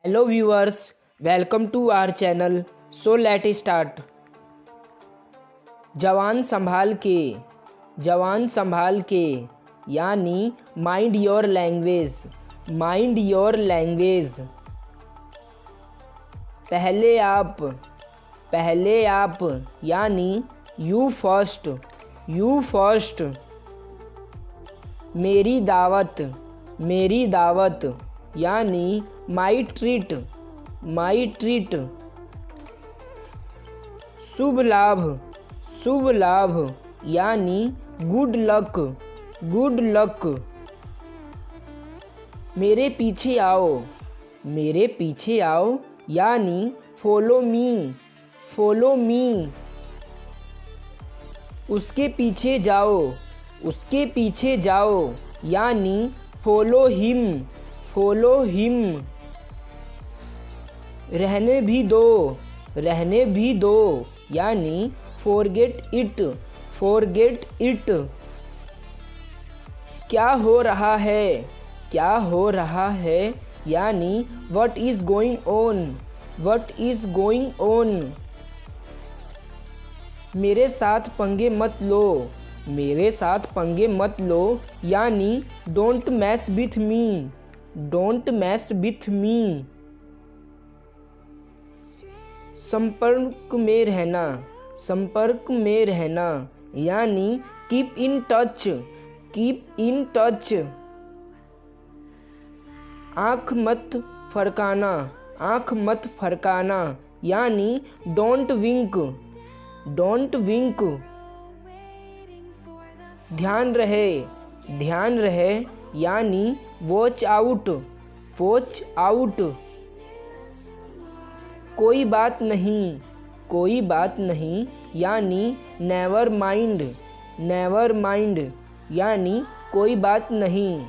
Hello viewers, welcome to our channel. So let's start. जवान संभाल के यानी माइंड योर लैंग्वेज। पहले आप यानी यू फर्स्ट। मेरी दावत यानी माई ट्रीट। शुभ लाभ यानी गुड लक। मेरे पीछे आओ यानी फॉलो मी। उसके पीछे जाओ यानी फॉलो हिम। रहने भी दो यानी फॉरगेट इट। क्या हो रहा है यानी व्हाट इज गोइंग ऑन। मेरे साथ पंगे मत लो यानी डोंट मैस विथ मी। संपर्क में रहना यानी कीप इन टच। आँख मत फरकाना यानी डोंट विंक। ध्यान रहे यानी वॉच आउट। कोई बात नहीं यानी नेवर माइंड यानी कोई बात नहीं।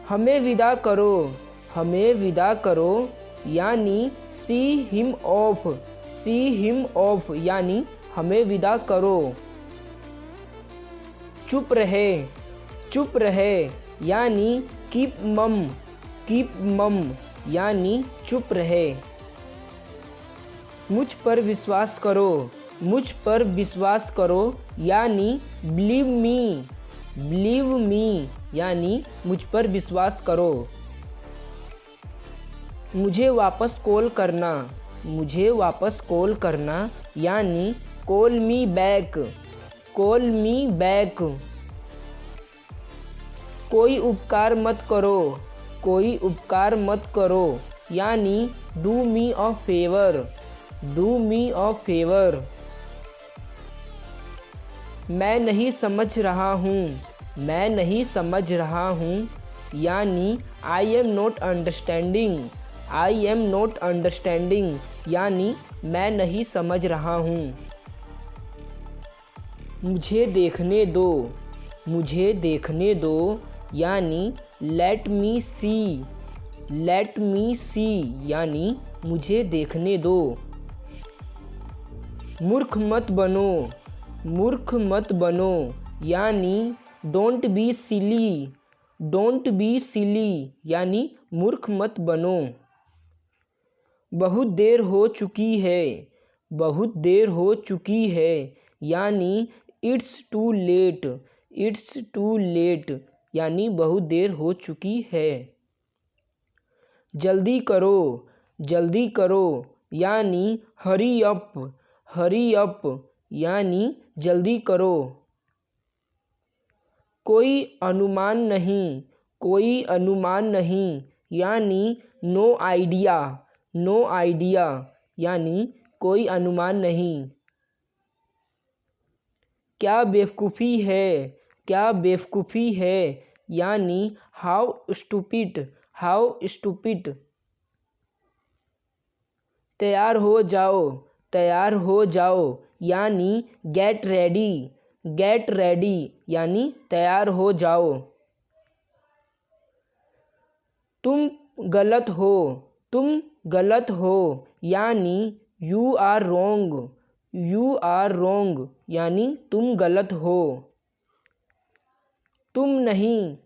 हमें विदा करो यानी सी हिम ऑफ यानी हमें विदा करो। चुप रहे यानी कीप मम यानी चुप रहे। मुझ पर विश्वास करो यानी बिलीव मी यानी मुझ पर विश्वास करो। मुझे वापस कॉल करना यानी कॉल मी बैक। कोई उपकार मत करो यानी डू मी अ फेवर। मैं नहीं समझ रहा हूँ यानी आई एम नॉट अंडरस्टैंडिंग यानी मैं नहीं समझ रहा हूँ। मुझे देखने दो यानी लेट मी सी यानी मुझे देखने दो। मूर्ख मत बनो यानी डोंट बी सिली यानी मूर्ख मत बनो। बहुत देर हो चुकी है यानी इट्स टू लेट यानी बहुत देर हो चुकी है। जल्दी करो यानी हरी अप यानी जल्दी करो। कोई अनुमान नहीं यानी नो आइडिया यानी कोई अनुमान नहीं। क्या बेवकूफ़ी है यानी हाउ स्टूपिड। तैयार हो जाओ यानी गेट रेडी यानी तैयार हो जाओ। तुम गलत हो यानी यू आर रॉन्ग यानी तुम गलत हो। तुम नहीं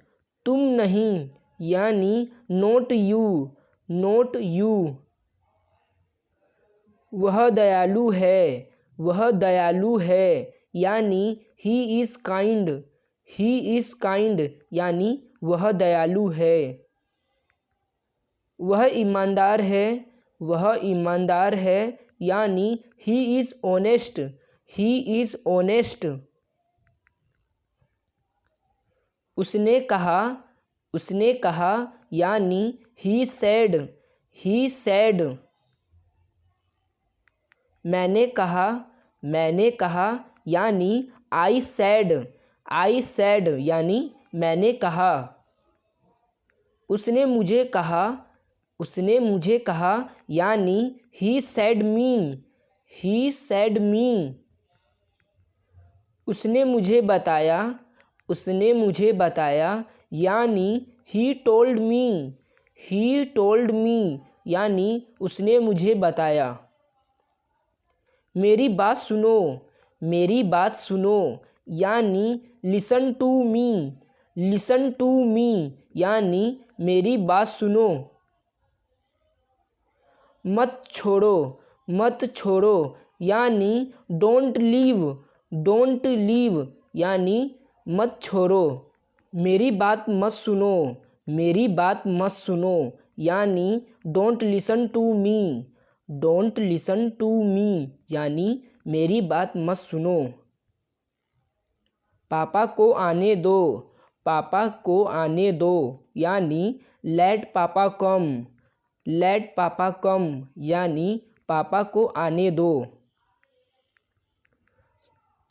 यानी नोट यू, नोट यू। वह दयालु है, वह दयालु है, यानी he is kind, he is kind, यानी वह दयालु है। वह ईमानदार है, वह ईमानदार है, यानी he is honest, he is honest. उसने कहा, उसने कहा, यानी ही सैड, ही सैड। मैंने कहा, मैंने कहा, यानी आई सैड, आई सैड, यानी मैंने कहा। उसने मुझे कहा, उसने मुझे कहा, यानी ही सैड मी, ही सैड मी। उसने मुझे बताया, उसने मुझे बताया, यानी he told me, he told me, यानी उसने मुझे बताया। मेरी बात सुनो, मेरी बात सुनो, यानी listen to me, listen to me, यानी मेरी बात सुनो। मत छोड़ो, मत छोड़ो, यानी डोंट लीव, डोंट लीव, यानी मत छोड़ो। मेरी बात मत सुनो, मेरी बात मत सुनो, यानी don't listen to me, don't listen to me, यानी मेरी बात मत सुनो। पापा को आने दो, पापा को आने दो, यानी लेट पापा कम, लेट पापा कम, यानी पापा को आने दो।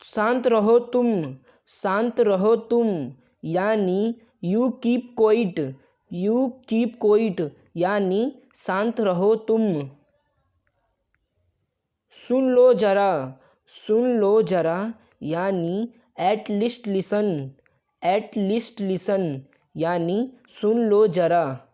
शांत रहो तुम, शांत रहो तुम, यानी you keep quiet, you keep quiet, यानी शांत रहो तुम। सुन लो जरा, सुन लो जरा, यानी at least listen, at least listen, यानी सुन लो जरा।